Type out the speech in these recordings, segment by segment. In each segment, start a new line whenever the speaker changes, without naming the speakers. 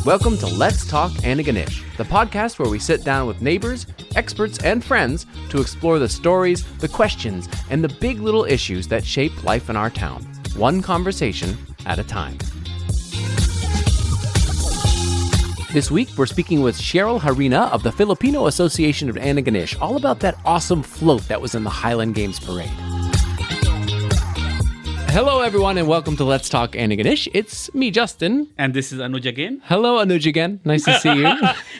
Welcome to Let's Talk Antigonish, the podcast where we sit down with neighbors, experts, and friends to explore the stories, the questions, and the big little issues that shape life in our town, one conversation at a time. This week, we're speaking with Cheryl Jarina of the Filipino Association of Antigonish, all about that awesome float that was in the Highland Games parade. Hello, everyone, and welcome to Let's Talk Antigonish. It's me, Justin.
And this is Anuj again.
Hello, Anuj again. Nice to see you.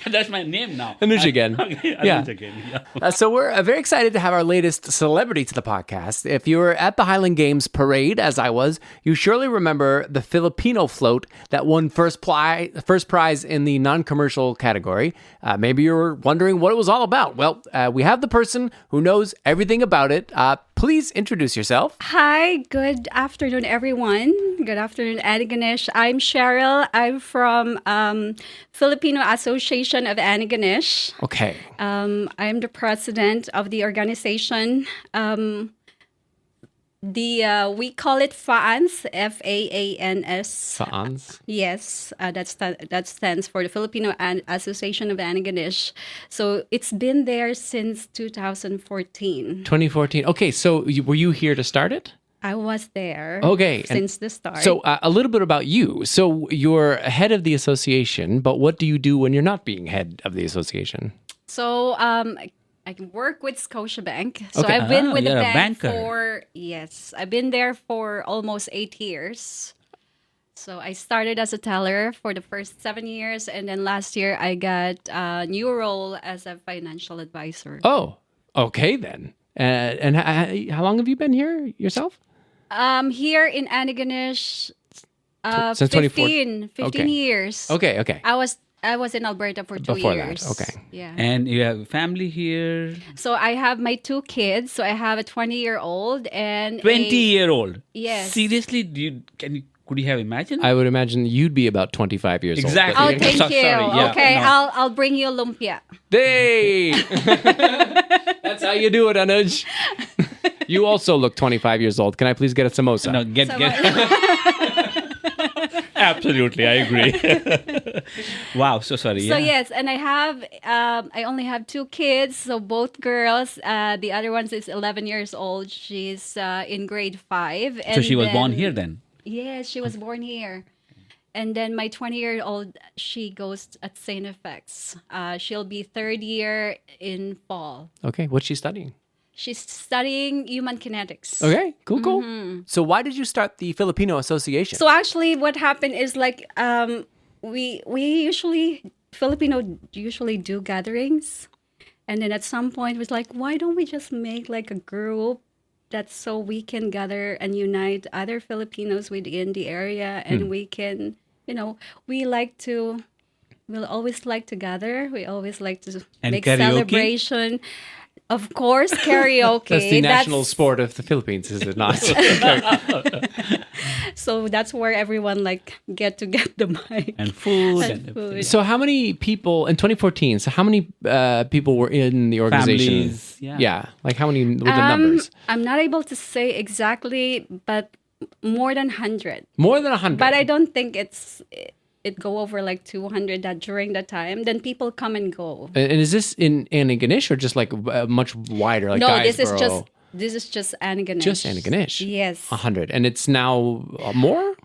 That's my name now.
Anuj again.
Anuj again. Yeah.
So we're very excited to have our latest celebrity to the podcast. If you were at the Highland Games parade, as I was, you surely remember the Filipino float that won first prize in the non-commercial category. Maybe you were wondering what it was all about. Well, we have the person who knows everything about it. Please introduce yourself.
Hi, good afternoon, everyone. Good afternoon, Antigonish. I'm Cheryl. I'm from Filipino Association of Antigonish.
Okay.
I'm the president of the organization. We call it FAANS, FAANS.
FAANS?
Yes, that stands for the Filipino Association of Antigonish. So it's been there since 2014.
2014. Okay, so were you here to start it?
I was there.
Okay.
Since the start.
So a little bit about you. So you're head of the association, but what do you do when you're not being head of the association?
So I can work with Scotiabank. So
Okay.
I've been with the
you're a
bank
banker.
I've been there for almost 8 years. So I started as a teller for the first 7 years. And then last year I got a new role as a financial advisor.
Oh, okay then. And how long have you been here yourself?
Here in Antigonish,
Since 2014.
15
Okay.
years.
Okay.
I was in Alberta for 2
Before
years.
that, okay.
Yeah.
And you have family here.
So I have my 2 kids. So I have a 20-year-old and
20-year-old.
Yes.
Seriously, could you have imagined?
I would imagine you'd be about 25 years
Exactly.
old.
Oh, thank
Sorry,
you.
yeah,
Okay,
no.
I'll bring you lumpia.
Hey! That's how you do it, Anuj. You also look 25 years old. Can I please get a samosa?
No, get. Absolutely, I agree. Wow, so sorry.
So
Yeah.
yes, and I only have 2 kids, so both girls. The other one is 11 years old. She's in grade 5.
So she was born here then?
Yes, she was born here. And then my 20-year-old, she goes at StFX. She'll be 3rd year in fall.
Okay, what's she studying?
She's studying human kinetics.
Okay, cool. So why did you start the Filipino Association?
So actually, what happened is like we Filipino usually do gatherings, and then at some point it was like, why don't we just make like a group that's so we can gather and unite other Filipinos within the area, and we can, we'll always like to gather. We always like to
And
make
karaoke?
celebration. Of course, karaoke.
That's the national sport of the Philippines, is it not?
So that's where everyone get the mic.
And food.
And food.
So how many people, in 2014, how many people were in the organization?
Families, yeah.
Like how many were the numbers?
I'm not able to say exactly, but more than 100.
More than 100?
But I don't think it go over like 200 that during that time. Then people come and go.
And is this in Antigonish or just like much wider? Like
No,
Guysborough?
this is just Antigonish.
Just Antigonish?
Yes.
100. And it's now more?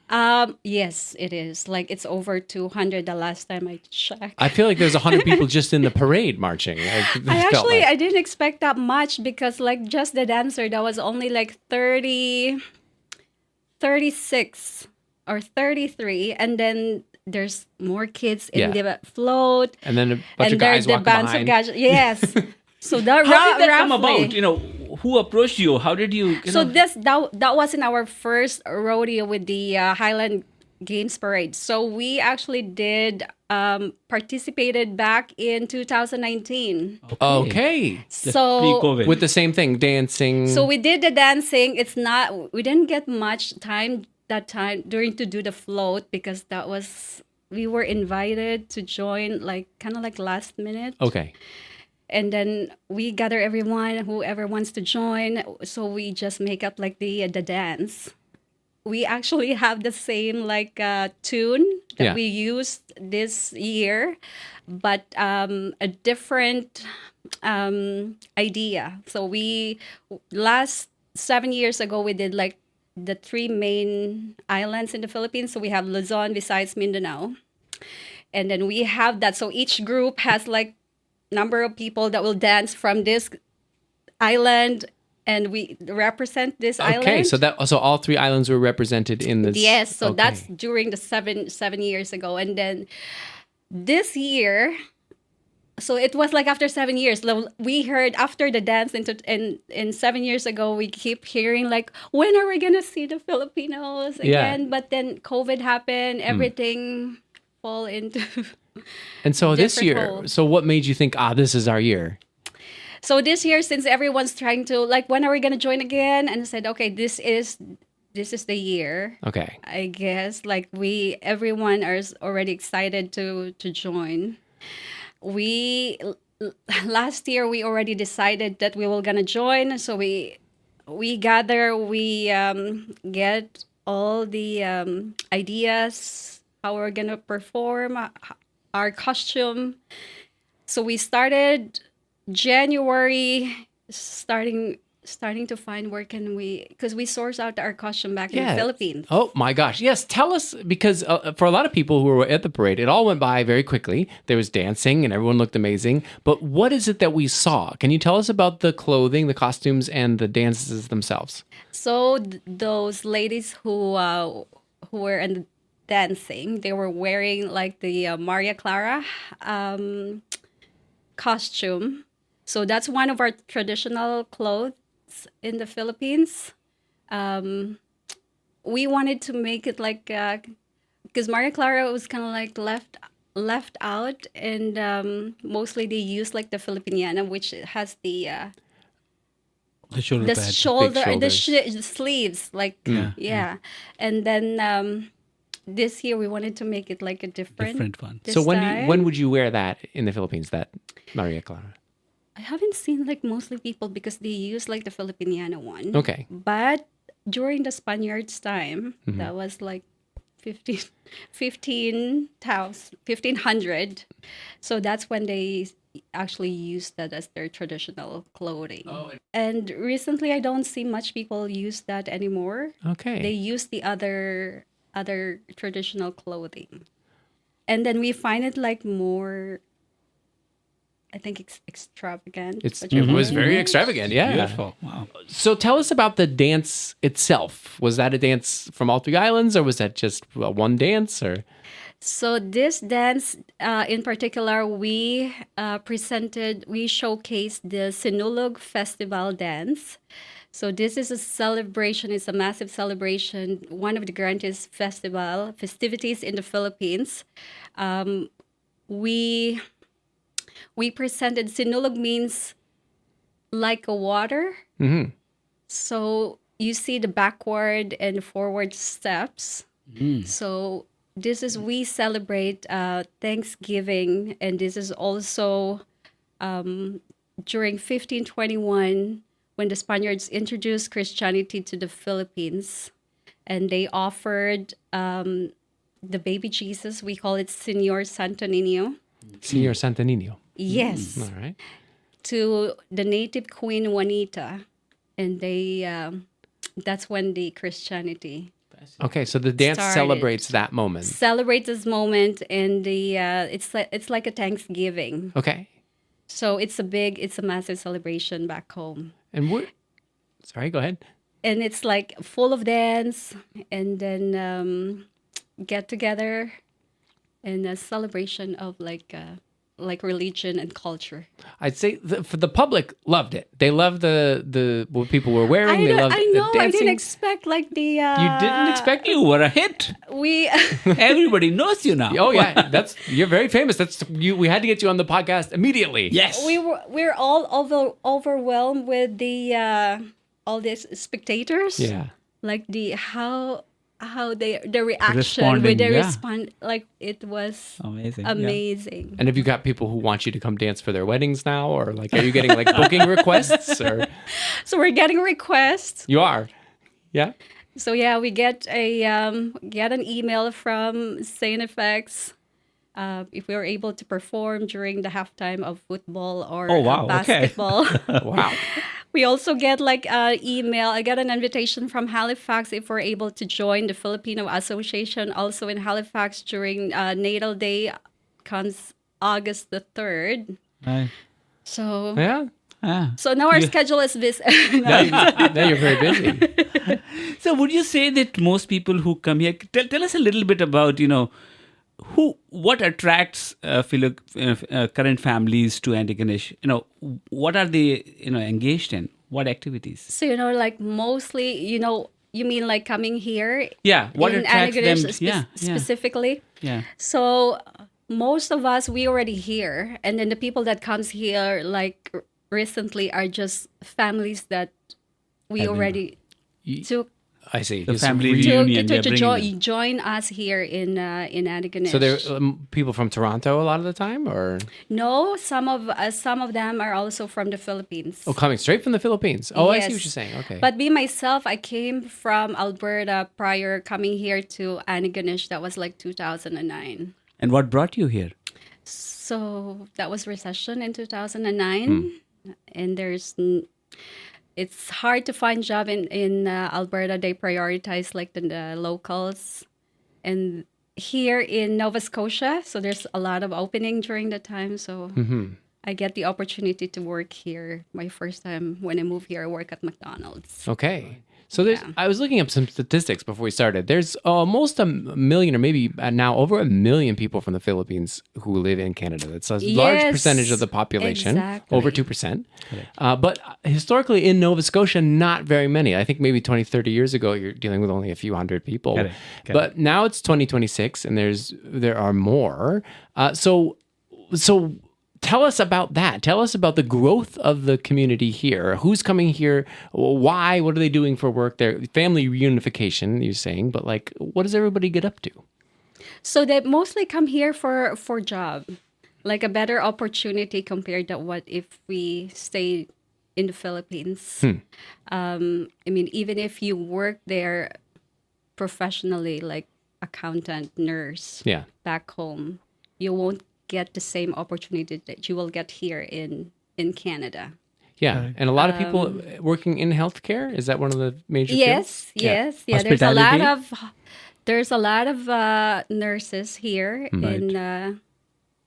Yes, it is. Like it's over 200 the last time I checked.
I feel like there's 100 people just in the parade marching.
I didn't expect that much because like just the dancer, that was only like 36 or 33. And then there's more kids in the float.
And then a bunch of guys walking behind.
Yes. So that
How did that come
roughly-
about? Who approached you? How did you?
So that wasn't our first rodeo with the Highland Games parade. So we actually participated back in 2019.
Okay.
So
pre-COVID.
With the same thing, dancing.
So we did the dancing. We didn't get much time that time to do the float because we were invited to join kind of like last minute.
Okay.
And then we gather everyone, whoever wants to join. So we just make up like the dance. we actually have the same like tune that
Yeah.
we used this year, but a different idea. So we last 7 years ago we did like the three main islands in the Philippines. So we have Luzon, Visayas, Mindanao, and then we have that. So each group has like number of people that will dance from this island, and we represent this island.
Okay, so all three islands were represented in this.
Yes, so
okay.
that's during the 7 years ago, and then this year, so it was like after 7 years, we heard after the dance in 7 years ago, we keep hearing like, when are we gonna see the Filipinos
Yeah.
again? But then COVID happened, everything fall into.
And so this
different
year,
hole.
so what made you think, this is our year?
So this year, since everyone's trying to like, when are we gonna join again? And I said, okay, this is the year.
Okay.
I guess like everyone is already excited to join. Last year we already decided that we were gonna join, so we gather, we get all the ideas how we're gonna perform, our costume. So we started January, starting to find where can we, because we source out our costume back in the Philippines.
Oh my gosh. Yes. Tell us, because for a lot of people who were at the parade, it all went by very quickly. There was dancing and everyone looked amazing. But what is it that we saw? Can you tell us about the clothing, the costumes, and the dances themselves?
So those ladies who were in dancing, they were wearing like the Maria Clara costume. So that's one of our traditional clothes in the Philippines. We wanted to make it like, because Maria Clara was kind of like left out, and mostly they use like the Filipiniana, which has the
shoulder
the
pad.
shoulder, the
shoulders.
the sleeves, like
Yeah.
and then this year we wanted to make it like a
Different one.
this
So
time.
when would you wear that in the Philippines, that Maria Clara?
I haven't seen like mostly people because they use like the Filipiniana one.
Okay.
But during the Spaniards' time,
Mm-hmm.
that was like 1500. So that's when they actually used that as their traditional clothing. And recently, I don't see much people use that anymore.
Okay.
They use the other traditional clothing. And then we find it like more, I think it's extravagant.
It
But you're
was
right.
very extravagant, yeah.
Beautiful. Wow.
So tell us about the dance itself. Was that a dance from all three islands, or was that just one dance? Or
So this dance, in particular, we showcased the Sinulog Festival dance. So this is a celebration. It's a massive celebration. One of the grandest festivities in the Philippines. We presented, Sinulog means like a water.
Mhm.
So you see the backward and forward steps. So this is, we celebrate Thanksgiving, and this is also during 1521 when the Spaniards introduced Christianity to the Philippines, and they offered the baby Jesus. We call it Señor Santo Niño.
Señor Santo Niño.
Yes,
All right.
to the native Queen Juanita, and they that's when the Christianity
Okay, so the dance
Started.
celebrates that moment.
celebrates this moment, and the it's like a Thanksgiving.
Okay.
So it's a massive celebration back home,
And sorry, go ahead.
and it's like full of dance, and then get together, and a celebration of like religion and culture.
I'd say for the public loved it. They loved the what people were wearing. They loved
I
the
know. I
dancing.
didn't expect like the.
You didn't expect you were a hit.
We.
Everybody knows you now.
Oh yeah, you're very famous. We had to get you on the podcast immediately.
Yes.
We're all overwhelmed with the all these spectators.
Yeah.
Like the reaction
Responding,
with the
yeah.
respond, like it was
Amazing. yeah.
amazing.
And have you got people who want you to come dance for their weddings now, or like are you getting like booking requests, or
So we're getting requests,
you are? Yeah.
So yeah, we get an email from StFX if we were able to perform during the halftime of football or
Oh, wow. Okay.
basketball.
Wow.
We also get like an email. I got an invitation from Halifax if we're able to join the Filipino Association also in Halifax during Natal Day comes August the 3rd.
Right.
So
Yeah.
Ah.
so now our schedule is busy.
Now you're very busy.
So would you say that most people who come here, tell us a little bit about, what attracts current families to Antigonish? What are they, engaged in? What activities?
So, like mostly, you mean like coming here
Yeah, what
in
attracts them?
Antigonish specifically?
Yeah.
So most of us, we already here. And then the people that comes here like recently are just families that we
Have been-
already took
I see.
The
It's
family
re-
reunion.
to
they're bringing them.
join us here in Antigonish.
So they're people from Toronto a lot of the time, or
No, some of them are also from the Philippines.
coming straight from the Philippines. Oh, I see
Yes.
what you're saying. Okay.
But me myself, I came from Alberta prior coming here to Antigonish. That was like 2009.
And what brought you here?
So that was recession in 2009, and it's hard to find job in Alberta. They prioritize like the locals, and here in Nova Scotia, so there's a lot of opening during the time. So I get the opportunity to work here. My first time when I moved here, I work at McDonald's.
Okay. So I was looking up some statistics before we started. There's almost a million, or maybe now over a million people from the Philippines who live in Canada. That's a large
Yes,
percentage of the population,
exactly.
over 2%. But historically in Nova Scotia, not very many. I think maybe 20, 30 years ago, you're dealing with only a few hundred people.
Correct.
But now it's 2026 and there are more. So tell us about that. Tell us about the growth of the community here. Who's coming here? Why? What are they doing for work? Their family reunification, you're saying, but like, what does everybody get up to?
So they mostly come here for job, like a better opportunity compared to what if we stay in the Philippines. I mean, even if you work there professionally, like accountant, nurse,
Yeah.
back home, you won't get the same opportunity that you will get here in Canada.
Yeah. And a lot of people working in healthcare. Is that one of the major fields?
Yes. Yeah, there's a lot of nurses here in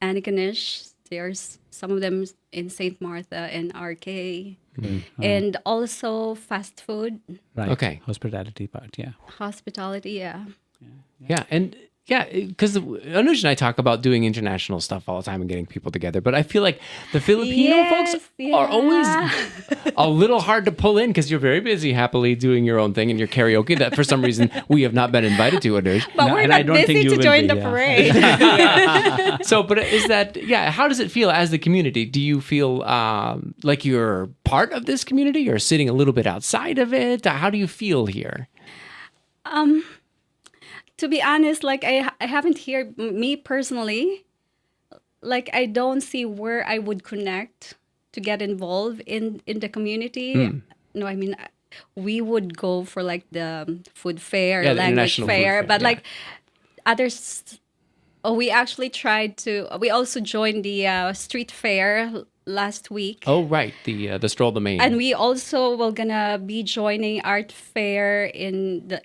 Antigonish. There's some of them in St. Martha and RK. And also fast food,
Right.
Okay.
Hospitality part, yeah.
hospitality, yeah.
Yeah. And yeah, because Anuj and I talk about doing international stuff all the time and getting people together, but I feel like the Filipino
Yes,
folks are always
yeah.
a little hard to pull in because you're very busy happily doing your own thing and your karaoke that for some reason we have not been invited to, Anuj.
But
No,
we're
and I
not
don't think
busy
you
to
will
join
be,
the
yeah.
parade.
So, but is that, how does it feel as the community? Do you feel like you're part of this community or sitting a little bit outside of it? How do you feel here?
To be honest, like I haven't heard me personally, like I don't see where I would connect to get involved in the community. No, I mean we would go for like the food fair,
Yeah, the
language
international food
fair,
fair,
but
yeah.
like others. Oh, we actually tried to. We also joined the street fair last week.
Oh, right. The Stroll the Main.
And we also were gonna be joining art fair in the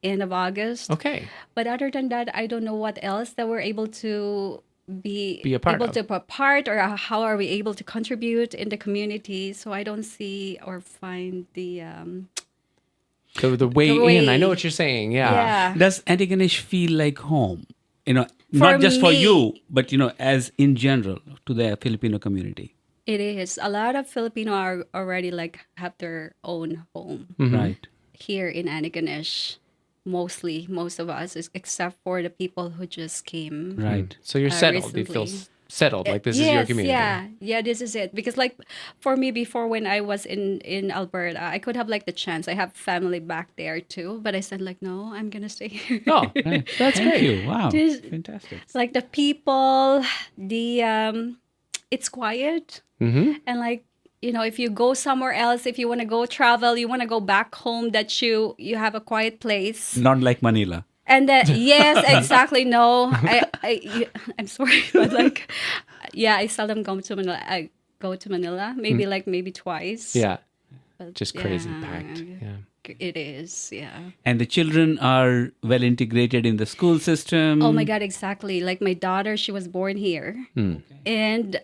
end of August.
Okay.
But other than that, I don't know what else that we're able to be
a part
able
of.
to be a part, or how are we able to contribute in the community. So I don't see or find the
The way
The way-
in. I know what you're saying.
yeah.
Does Antigonish feel like home? Not
For
just for
me-
you, but as in general to the Filipino community.
It is. A lot of Filipino are already like have their own home
Right.
here in Antigonish. Most of us, except for the people who just came.
Right.
So you're settled. You feel
recently.
settled. Like this is your
Yes,
community.
Yeah, this is it. Because like for me before when I was in Alberta, I could have like the chance. I have family back there too, but I said like no, I'm gonna stay here.
Oh,
Right.
that's
Thank
great.
you. Wow.
This-
Fantastic.
Like the people, the it's quiet, and like if you go somewhere else, if you want to go travel, you want to go back home, that you have a quiet place.
Not like Manila.
And then, yes, exactly. No, I'm sorry, but like, yeah, I seldom go to Manila. I go to Manila, maybe twice.
Yeah.
But
Just crazy packed. Yeah.
It is, yeah.
And the children are well integrated in the school system.
Oh my God, exactly. Like my daughter, she was born here. And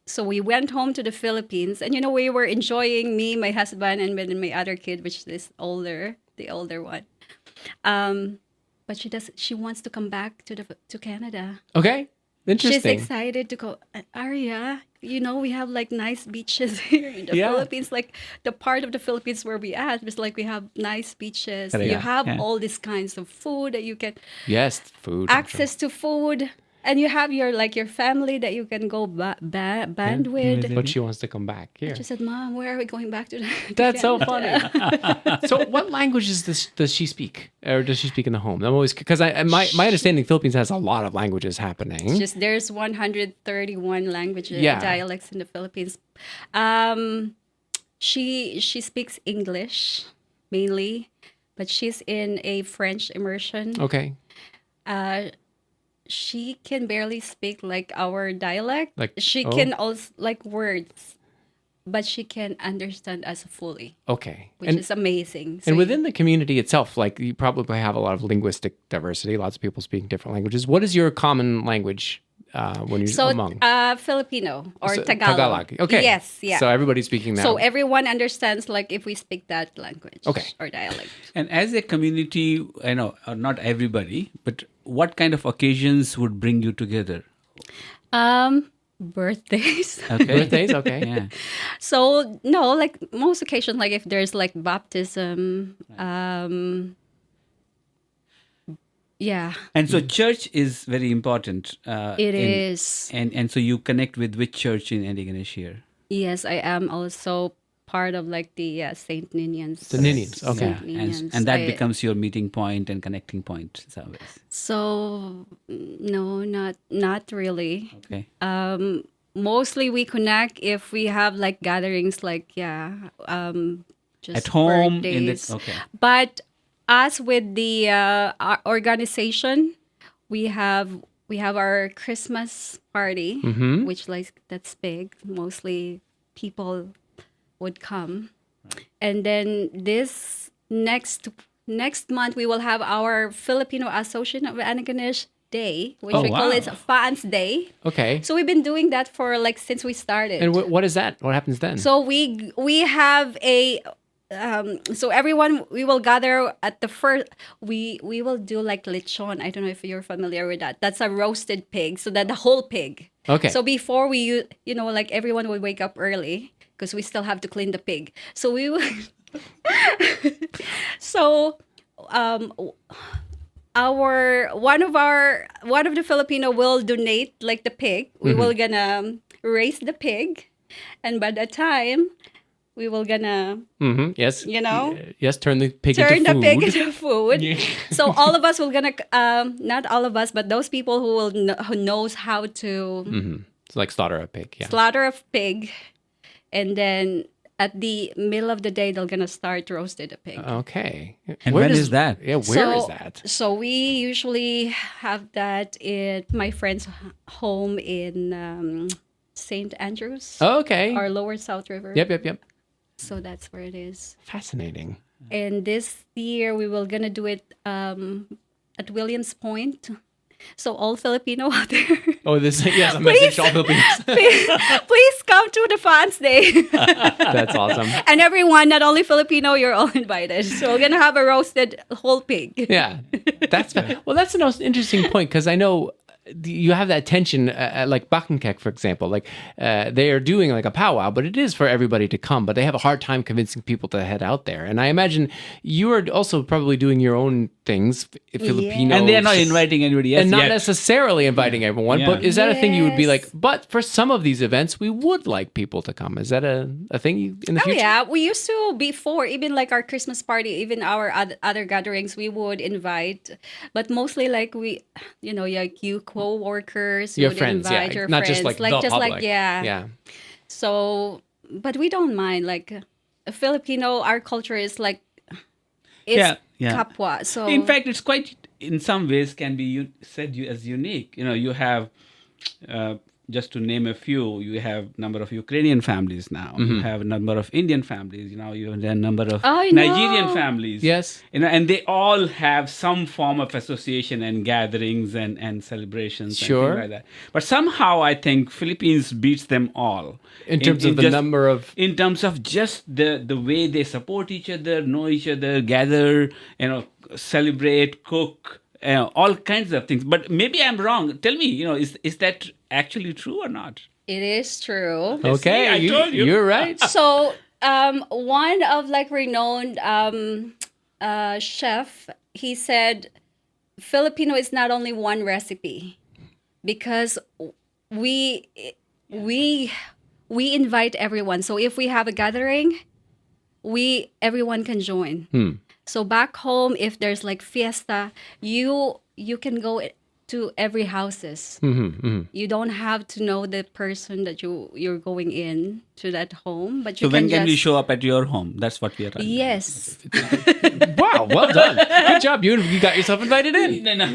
so we went home to the Philippines. And, we were enjoying, me, my husband, and then my other kid, which is the older one. But she wants to come back to Canada.
Okay. Interesting.
She's excited to go. Arya, we have like nice beaches here in the
Yeah.
Philippines. Like the part of the Philippines where we at, it's like we have nice beaches.
Correct.
You have
Yeah.
all these kinds of food that you can
Yes, food.
access to food, and you have your family that you can go band with.
But she wants to come back here.
She said, "Mom, where are we going back to?"
That's so
Canada?"
funny. So, what languages does she speak, or does she speak in the home? I'm always because my understanding, Philippines has a lot of languages happening.
There's 131 languages
Yeah.
dialects in the Philippines. She speaks English mainly, but she's in a French immersion.
Okay.
She can barely speak like our dialect. She
Oh.
can also like words, but she can understand us fully,
Okay.
which is amazing. So
And within the community itself, like you probably have a lot of linguistic diversity, lots of people speaking different languages. What is your common language when you're among?
Filipino or
So,
Tagalog.
Okay.
Yes, yeah.
So everybody's speaking that.
So everyone understands like if we speak that language
Okay.
or dialect.
And as a community, I know not everybody, but what kind of occasions would bring you together?
Birthdays.
Okay.
Birthdays, okay.
Yeah.
So no, like most occasions, like if there's like baptism, yeah,
And so church is very important.
it is.
And so you connect with which church in Antigonish here?
Yes, I am also part of like the Saint Ninians.
The Ninians, okay.
Saint Ninians.
And that becomes your meeting point and connecting point. So,
So no, not really.
okay.
Mostly we connect if we have like gatherings, like just
At home
birthdays.
okay.
But us with the our organization, we have our Christmas party, which like that's big. Mostly people would come, and then this next month we will have our Filipino Association of Antigonish Day, which we call it FAANS Day.
Okay.
So we've been doing that for like since we started.
And what is that? What happens then?
So we have a so everyone, we will gather at the first. We will do like lechon. I don't know if you're familiar with that. That's a roasted pig. So that the whole pig.
Okay.
So before we, like everyone would wake up early because we still have to clean the pig. So we will. So, one of the Filipino will donate like the pig. We will gonna raise the pig, and by that time, we will gonna
Yes. Yes. Turn the pig
turn
into
the
food.
pig into food. So all of us will gonna not all of us, but those people who knows how to
So like slaughter a pig. Yeah.
slaughter a pig, and then at the middle of the day they're gonna start roasted a pig.
Okay.
And when is that?
Yeah. Where is that?
So we usually have that at my friend's home in St. Andrews,
Okay.
or Lower South River.
Yep.
So that's where it is.
Fascinating.
And this year we will gonna do it at Williams Point. So all Filipino out there,
Oh, yes, a message to all Filipinos.
please come to the FAANS Day.
That's awesome.
And everyone, not only Filipino, you're all invited. So we're gonna have a roasted whole pig.
Yeah, that's the most interesting point, because I know you have that tension, like Bakunkek, for example. Like they are doing like a powwow, but it is for everybody to come. But they have a hard time convincing people to head out there. And I imagine you are also probably doing your own things, Filipino,
And they are not inviting anybody else
and not
yet.
necessarily inviting everyone.
Yeah.
But is that a thing you would be
Yes.
like? But for some of these events, we would like people to come. Is that a thing in the
Oh
future?
yeah, we used to before, even like our Christmas party, even our other gatherings, we would invite, but mostly like we, like you co-workers, you
Your
would
friends,
invite
yeah,
your
not
friends,
just like the public.
yeah.
Yeah.
So but we don't mind. Like a Filipino, our culture is like it's kapwa. So
In fact, it's quite, in some ways, can be said as unique. You have, just to name a few, you have number of Ukrainian families now. You have a number of Indian families. You have a number of Nigerian families.
Yes.
And they all have some form of association and gatherings and celebrations and
Sure.
things like that. But somehow I think Philippines beats them all.
In terms of the number of...
In terms of just the way they support each other, know each other, gather, celebrate, cook, all kinds of things. But maybe I'm wrong. Tell me, is that actually true or not?
it is true.
Okay,
I told you.
You're right.
So one of like renowned chef, he said Filipino is not only one recipe, because we invite everyone. So if we have a gathering, everyone can join. So back home, if there's like fiesta, you can go to every houses. You don't have to know the person that you're going in to that home, but you
So when can we
just...
show up at your home? That's what we are talking
Yes.
Wow, well done. Good job. You got yourself invited in.
No.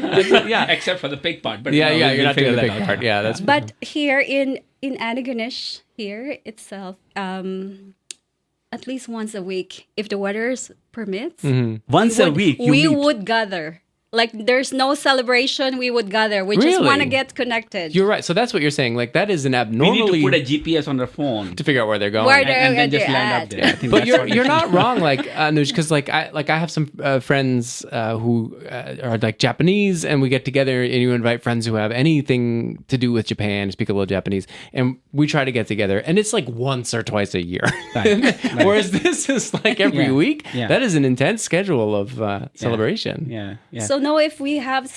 Yeah.
Except for the pig part. But
Yeah,
we'll
you're not doing
figure
the
that
big
out.
part. Yeah, that's...
But here in Antigonish, here itself, at least once a week, if the weather permits,
Once a week, you
we
meet.
would gather. Like there's no celebration, we would gather. We just want to
Really?
get connected.
You're right. So that's what you're saying. Like that is an
We need
abnormally...
to put a GPS on their phone.
to figure out where they're going.
Where
And then
they're
just land
at.
up there. I think
But
that's what
you're
it
not
is.
wrong, like Anuj, because I have some friends who are like Japanese, and we get together and you invite friends who have anything to do with Japan, speak a little Japanese, and we try to get together, and it's like once or twice a year.
Right.
Whereas this is like every
Yeah.
week.
Yeah.
That is an intense schedule of celebration.
Yeah.
So now if we have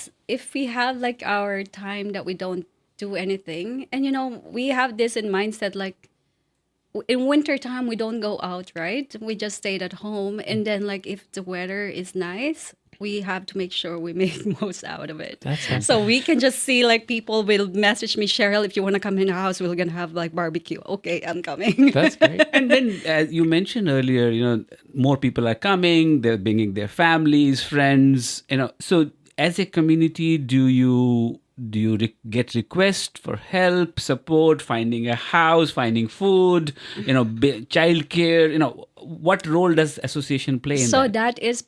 like our time that we don't do anything, and we have this in mindset, like in winter time we don't go out, right? We just stayed at home, and then like if the weather is nice, we have to make sure we make most out of it.
That's
So we can just see like people will message me, Cheryl, if you want to come in the house, we're gonna have like barbecue. Okay, I'm coming.
That's great.
And then, as you mentioned earlier, more people are coming. They're bringing their families, friends. So as a community, do you get requests for help, support, finding a house, finding food, childcare? What role does association play in
So
that?
that is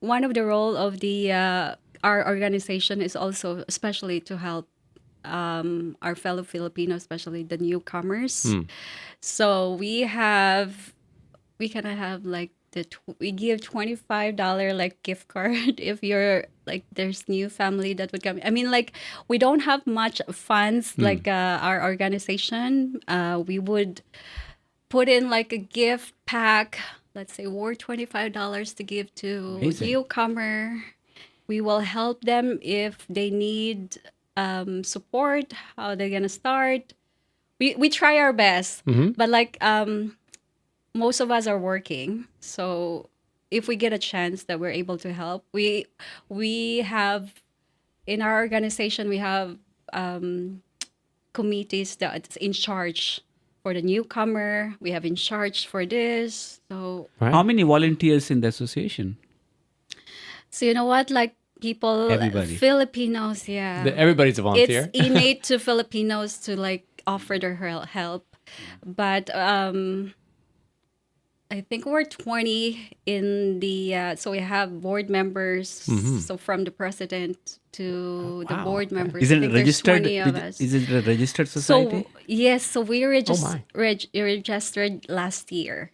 one of the role of the our organization is also especially to help our fellow Filipinos, especially the newcomers. So we kind of have like we give $25 like gift card if you're like there's new family that would come. I mean, like we don't have much funds like our organization. We would put in like a gift pack, let's say worth $25 to give to
Amazing.
newcomer. We will help them if they need support, how they're gonna start. We try our best, but like most of us are working, so if we get a chance that we're able to help, we have in our organization we have committees that's in charge for the newcomer. We have in charge for this. So
Right.
How many volunteers in the association?
you know what, like people,
Everybody.
Filipinos, yeah.
Everybody's a volunteer.
It's innate to Filipinos to like offer their help, but I think we're 20 in the so we have board members, so from the president to the board members.
Is
I
it
think there's
registered?
20 of us.
Is it a registered society?
So yes, so we
my.
registered last year,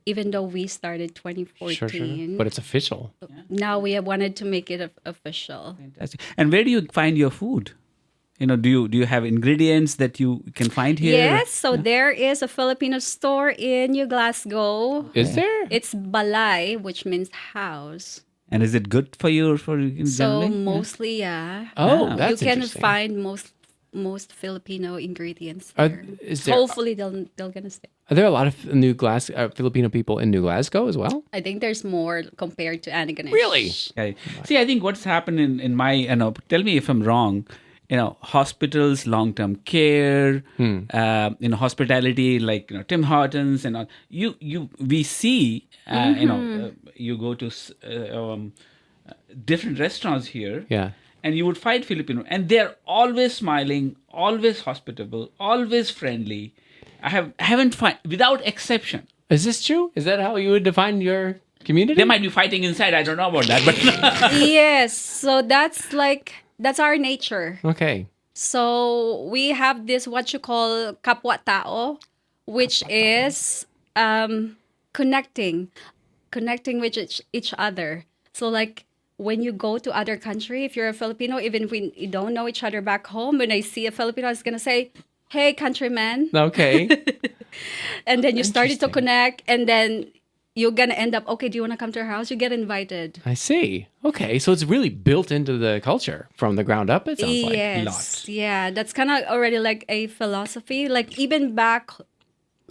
even though we started 2014.
Sure. But it's official.
Now we have wanted to make it official.
Fantastic. And where do you find your food? Do you have ingredients that you can find here?
Yes, so there is a Filipino store in New Glasgow.
Is there?
It's balay, which means house.
And is it good for you?
So
generally?
mostly, yeah.
Oh,
Ah.
that's
you can
interesting.
find most Filipino ingredients
Are,
there.
is there,
Hopefully they're gonna stay.
are there a lot of Filipino people in New Glasgow as well?
I think there's more compared to Antigonish.
Really?
Okay. See, I think what's happened in my, tell me if I'm wrong, hospitals, long-term care, hospitality, like Tim Hortons and all. We see, you go to different restaurants here,
Yeah.
and you would find Filipino, and they're always smiling, always hospitable, always friendly. Haven't find without exception.
Is this true? Is that how you would define your community?
They might be fighting inside. I don't know about that, but
Yes, so that's our nature.
Okay.
So we have this what you call kapwa tao, which is connecting with each other. So like when you go to other country, if you're a Filipino, even if we don't know each other back home, when I see a Filipino, I was gonna say, "Hey, countryman,"
Okay.
and then you started to
Interesting.
connect, and then you're gonna end up, okay, do you want to come to our house? You get invited.
I see. Okay. So it's really built into the culture from the ground up, it sounds like.
Yes,
Lot.
yeah, that's kind of already like a philosophy. Like even back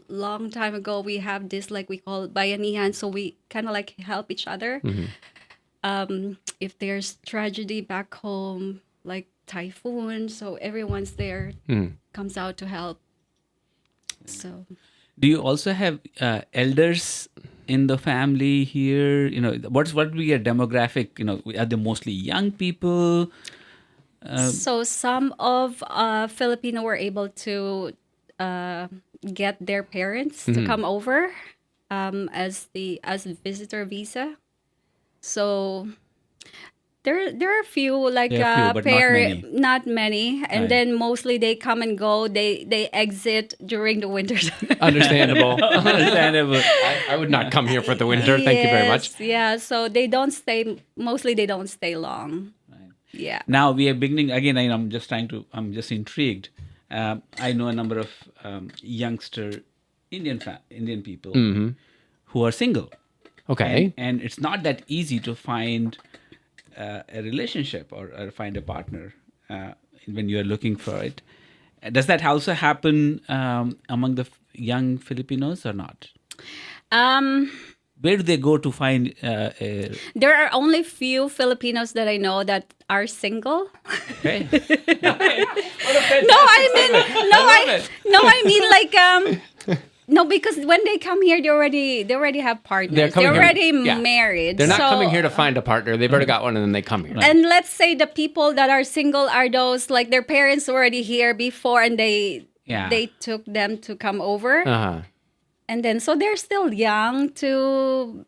long time ago, we have this like we call bayanihan, so we kind of like help each other. If there's tragedy back home, like typhoon, so everyone's there, comes out to help. So
do you also have elders in the family here? What would be a demographic? Are they mostly young people?
so some of Filipino were able to get their parents to come over as visitor visa. So there are a few like
There are a few, but not many.
not many, and
Right.
then mostly they come and go. They exit during the winter.
Understandable.
Understandable.
I would not come here for the winter. Thank you very much.
Yes, yeah, so they don't stay. Mostly they don't stay long. Yeah.
Now we are beginning again. I'm just intrigued. I know a number of youngster Indian people who are single.
Okay.
And it's not that easy to find a relationship or find a partner when you are looking for it. Does that also happen among the young Filipinos or not? Where do they go to find a...
There are only few Filipinos that I know that are single.
Okay.
I mean like no, because when they come here, they already have partners. They're
coming here-
already
yeah.
married.
They're not
So-
coming here to find a partner. They've already got one and then they come here.
And let's say the people that are single are those like their parents were already here before, and they took them to come over,
Uh-huh.
and then so they're still young to.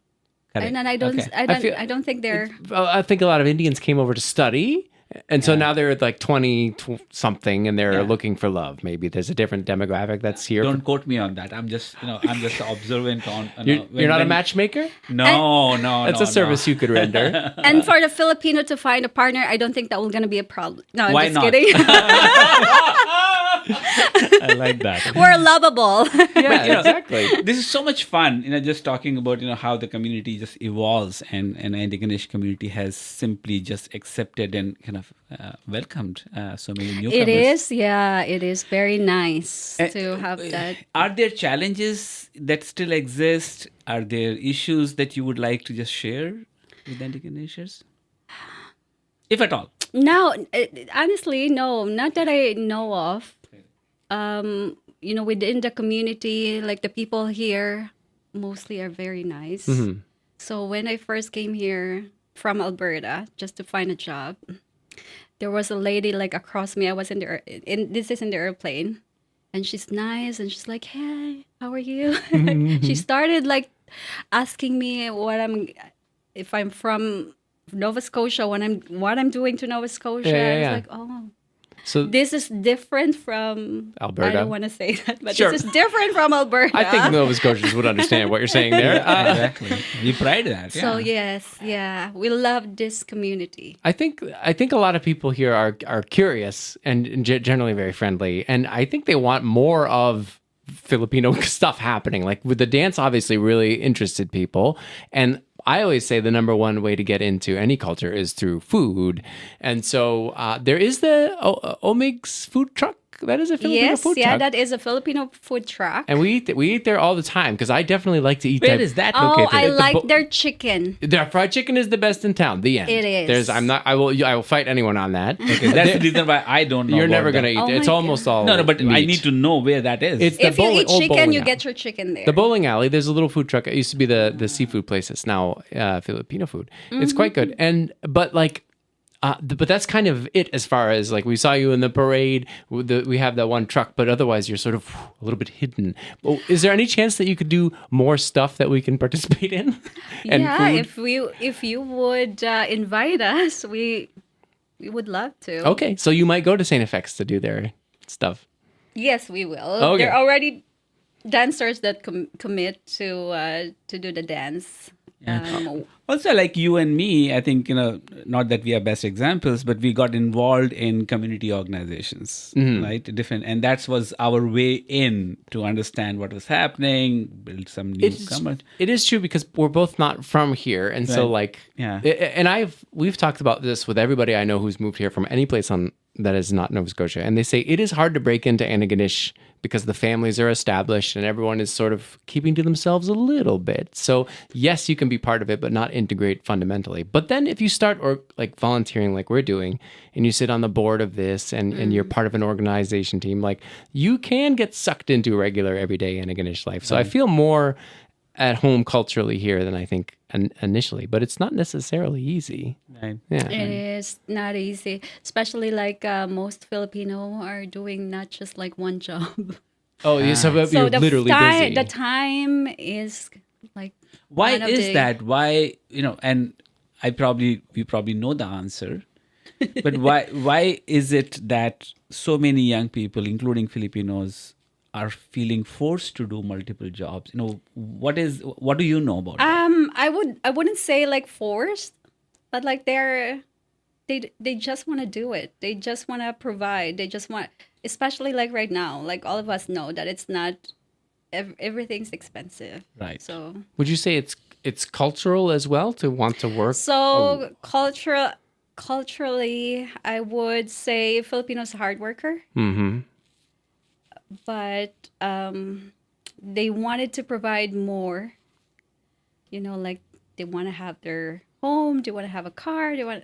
Correct.
And I don't,
Okay.
I don't think they're.
I think a lot of Indians came over to study. And so now they're like 20 something and they're looking for love. Maybe there's a different demographic that's here.
Don't quote me on that. I'm just observant on.
You're not a matchmaker?
No.
That's a service you could render.
And for the Filipino to find a partner, I don't think that will gonna be a problem. No, I'm
Why
just
not?
kidding.
I like that.
We're lovable.
Yeah, exactly.
This is so much fun, just talking about, how the community just evolves and Antigonish community has simply just accepted and kind of welcomed so many newcomers.
It is, yeah, it is very nice to have that.
Are there challenges that still exist? Are there issues that you would like to just share with Antigonishers? If at all.
No, honestly, no, not that I know of. Within the community, like the people here mostly are very nice. So when I first came here from Alberta just to find a job, there was a lady like across me. I was in this is in the airplane, and she's nice and she's like, "Hey, how are you?" She started like asking me if I'm from Nova Scotia, what I'm doing to Nova Scotia.
Yeah.
I was like, "Oh,
So
this is different from
Alberta.
I don't want to say that, but
Sure.
this is different from Alberta."
I think Nova Scotians would understand what you're saying there.
Exactly. We pride that.
So yes, yeah, we love this community.
I think a lot of people here are curious and generally very friendly, and I think they want more of Filipino stuff happening. Like with the dance, obviously, really interested people, and I always say the number one way to get into any culture is through food, and so there is the Omig's food truck. That is a Filipino
Yes,
food
yeah,
truck.
that is a Filipino food truck.
And we eat there all the time because I definitely like to eat
Where
there.
is that
Oh,
located?
I like
bo-
their chicken.
Their fried chicken is the best in town. The end.
It is.
I will fight anyone on that.
Okay, that's the reason why I don't know.
You're
about
never
that.
gonna eat.
Oh
It's
my
almost all
No, but I
meat.
need to know where that is.
It's the
If you eat
old
chicken,
bowling
you
alley.
get your chicken there.
The bowling alley. There's a little food truck. It used to be the seafood place. It's now Filipino food. It's quite good. But that's kind of it as far as like we saw you in the parade. We have that one truck, but otherwise you're sort of a little bit hidden. Is there any chance that you could do more stuff that we can participate in? And
yeah,
food?
if you would invite us, we would love to.
Okay, so you might go to StFX to do their stuff.
Yes, we will.
Okay.
There are already dancers that commit to do the dance.
Also, like you and me, I think, not that we are best examples, but we got involved in community organizations, right? Different, and that was our way in to understand what was happening, build some newcomers.
It is true because we're both not from here, and so
Right.
like,
Yeah.
And we've talked about this with everybody I know who's moved here from any place that is not Nova Scotia, and they say it is hard to break into Antigonish because the families are established and everyone is sort of keeping to themselves a little bit. So yes, you can be part of it, but not integrate fundamentally. But then if you start or like volunteering like we're doing, and you sit on the board of this and you're part of an organization team, like you can get sucked into regular everyday Antigonish life. So I feel more at home culturally here than I think initially, but it's not necessarily easy.
Right.
Yeah.
It is not easy, especially like most Filipino are doing not just like one job.
Oh, yeah, so
So
you're literally busy.
the time is like
Why
one of
is
the-
that? Why, and we probably know the answer, but why is it that so many young people, including Filipinos, are feeling forced to do multiple jobs? What do you know about that?
I wouldn't say like forced, but like they just want to do it. They just want to provide. They just want, especially like right now, like all of us know that it's not everything's expensive.
Right.
So
Would you say it's cultural as well to want to work?
So culturally, I would say Filipinos are hard worker, but they wanted to provide more. Like they want to have their home, they want to have a car, in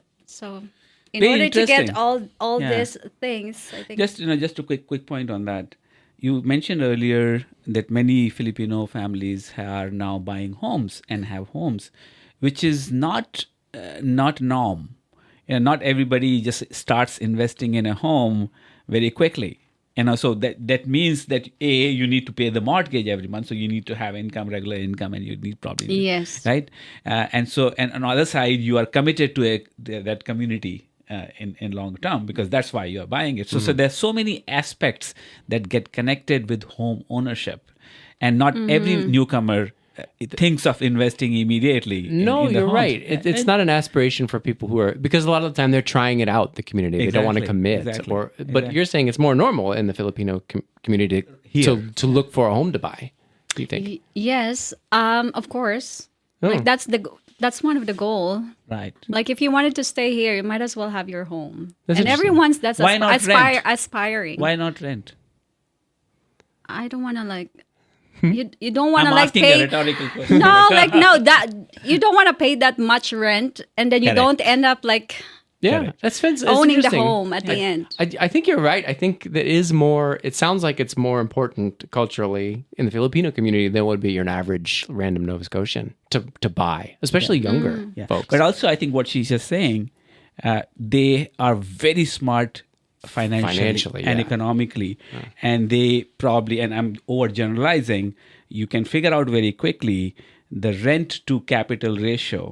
Very
order to get
interesting.
all
Yeah.
these things, I think.
Just a quick point on that. You mentioned earlier that many Filipino families are now buying homes and have homes, which is not norm. Not everybody just starts investing in a home very quickly. So that means that you need to pay the mortgage every month, so you need to have regular income, and you need probably
Yes.
right. And on the other side, you are committed to that community in long term, because that's why you are buying it. So there's so many aspects that get connected with home ownership, and not every newcomer thinks of investing immediately.
No,
in the
you're
homes.
right. It's not an aspiration for people who are, because a lot of the time they're trying it out, the community. They don't want to
Exactly,
commit.
exactly,
But you're saying it's more normal in the Filipino community to look for a home to buy. Do you think?
Yes, of course.
Oh.
Like that's one of the goal.
Right.
Like if you wanted to stay here, you might as well have your home.
That's
And
interesting.
everyone's that's
Why not rent?
aspiring.
Why not rent?
I don't want to like you don't want to
I'm
like
asking
pay
a rhetorical question.
no that you don't want to pay that much rent and then you
Correct.
don't end up like
Yeah,
Correct.
that's
owning the
interesting.
home at the end.
I think you're right. I think that is more, it sounds like it's more important culturally in the Filipino community than would be your average random Nova Scotian to buy, especially younger
Yeah.
folks.
But also, I think what she's just saying, they are very smart financially and
yeah.
economically, and they probably, and I'm overgeneralizing, you can figure out very quickly the rent to capital ratio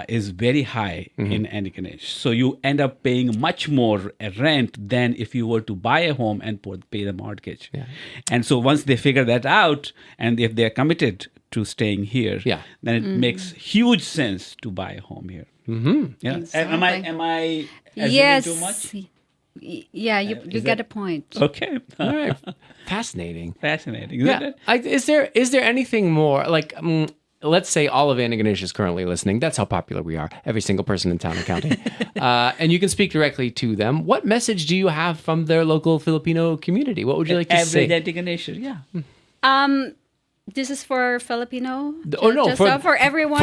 is very high in Antigonish. So you end up paying much more rent than if you were to buy a home and pay the mortgage.
Yeah.
And so once they figure that out, and if they're committed to staying here,
Yeah.
then it makes huge sense to buy a home here. Yeah.
Exactly.
Am I assuming
Yes.
too much?
Yeah, you
is
get
that-
a point.
Okay.
All right. Fascinating.
Fascinating. Isn't
Yeah.
it?
Is there anything more like let's say all of Antigonish is currently listening. That's how popular we are. Every single person in town and county. And you can speak directly to them. What message do you have from their local Filipino community? What would you like to say?
Average Antigonish, yeah.
This is for Filipino. For everyone.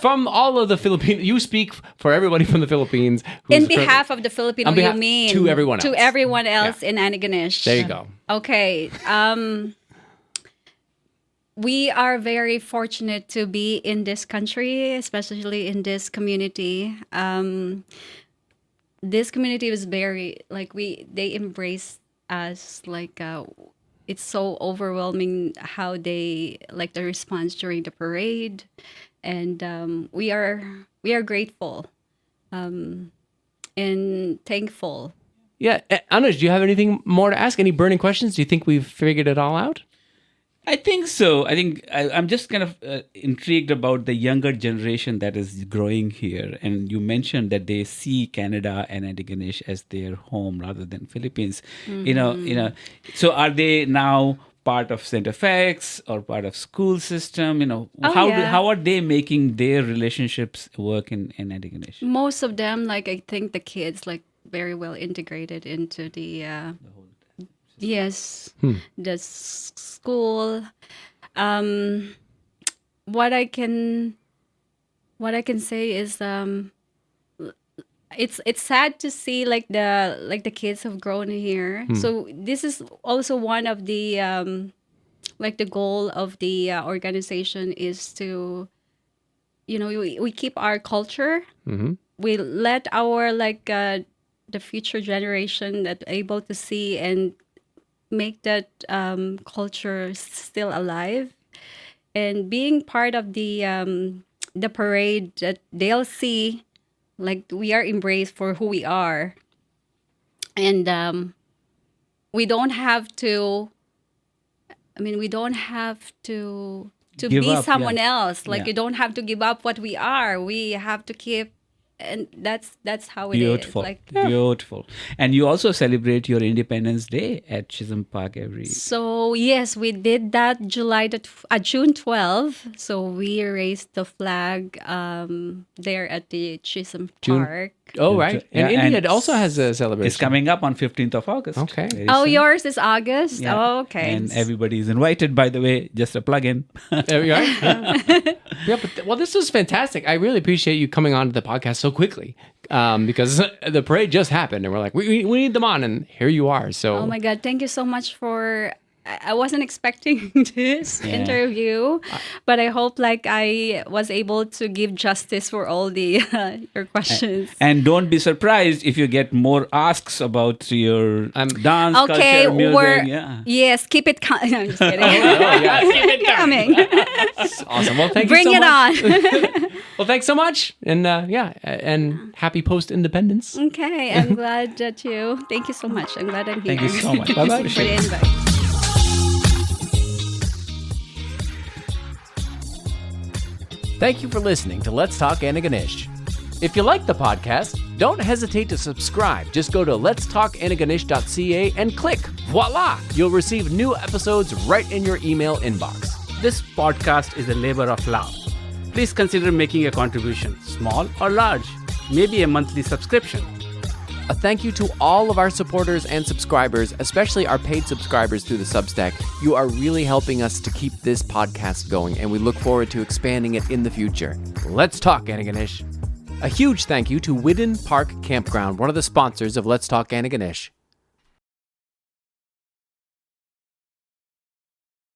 From all of the Filipino. You speak for everybody from the Philippines.
In behalf of the Filipino, you mean
to everyone else.
To everyone else in Antigonish.
There you go.
Okay. We are very fortunate to be in this country, especially in this community. This community was very they embrace us it's so overwhelming how they the response during the parade, and we are grateful and thankful.
Yeah, Anuj, do you have anything more to ask? Any burning questions? Do you think we've figured it all out?
I think so. I think I'm just kind of intrigued about the younger generation that is growing here. And you mentioned that they see Canada and Antigonish as their home rather than Philippines.
Mm-hmm.
So are they now part of StFX or part of school system? How are they making their relationships work in Antigonish?
Most of them, I think the kids very well integrated into the yes, the school. What I can say is it's sad to see the kids have grown here. So this is also one of the the goal of the organization is to we keep our culture.
Mm-hmm.
We let our the future generation that able to see and make that culture still alive, and being part of the parade that they'll see we are embraced for who we are, and we don't have to be
up,
someone else.
Yeah.
You don't have to give up what we are. We have to keep. And that's how it
Beautiful.
is.
Beautiful. And you also celebrate your Independence Day at Chisholm Park every...
So, yes, we did that June 12. So, we raised the flag there at the Chisholm Park.
Oh, right. And India also has a celebration.
It's coming up on 15th of August.
Okay.
Oh, yours is August?
Yeah.
Oh, okay.
And everybody is invited, by the way. Just a plug-in.
There we are. Well, this was fantastic. I really appreciate you coming on to the podcast so quickly because the parade just happened and we're like, we need them on, and here you are. So,
oh my God, thank you so much for... I wasn't expecting this interview, but I hope I was able to give justice for all the your questions.
And don't be surprised if you get more asks about your dance, culture, music.
Yes, keep it coming. I'm just kidding.
Keep
it coming.
Awesome. Well, thank
Bring
you so much.
it on.
Well, thanks so much. And and happy post-independence.
Okay, I'm glad that you... Thank you so much. I'm glad I'm here.
Thank you so much.
Bye-bye.
For the invite.
Thank you for listening to Let's Talk Antigonish. If you like the podcast, don't hesitate to subscribe. Just go to letstalkantigonish.ca and click. Voila! You'll receive new episodes right in your email inbox.
This podcast is a labor of love. Please consider making a contribution, small or large, maybe a monthly subscription.
A thank you to all of our supporters and subscribers, especially our paid subscribers through the Substack. You are really helping us to keep this podcast going, and we look forward to expanding it in the future. Let's talk Antigonish. A huge thank you to Whidden Park Campground, one of the sponsors of Let's Talk Antigonish.